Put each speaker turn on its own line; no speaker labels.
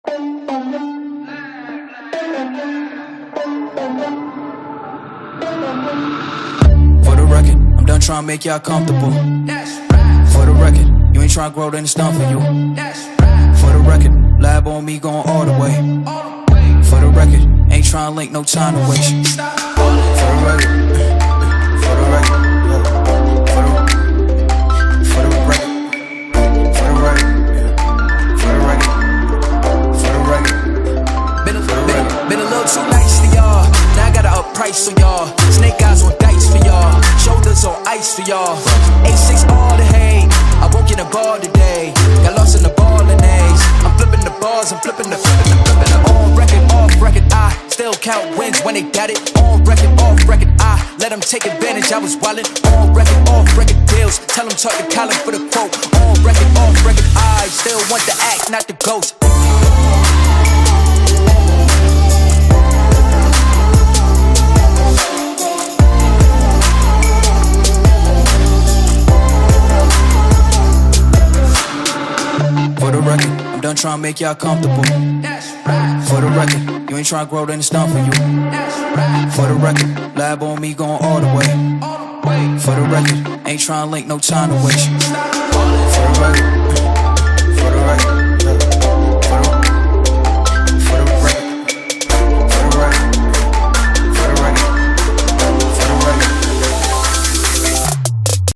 For the record, I'm done trying to make y'all comfortable. For the record, you ain't trying to grow, then it's done for you. For the record, lab on me going all the way. For the record, ain't trying to link, no time to waste. For the record, for the record, for the record, for the record, for the record, for the record. Been a little too nice for y'all. Now I gotta up price on y'all. Snake eyes on dice for y'all. Shoulders on ice for y'all. A6 all the hate. I woke in the bar today. Got lost in the ball and A's. I'm flipping the bars, I'm flipping the on record, off record. I still count wins when they got it. On record, off record. I let them take advantage. I was wildin'. On record, off record deals. Tell them talk to Colin for the quote. On record, off record. I still want the act, not the ghost. For the record, I'm done trying to make y'all comfortable. For the record, you ain't trying to grow, then it's done for you. For the record, lab on me going all the way. For the record, ain't trying to link, no time to waste. For the record.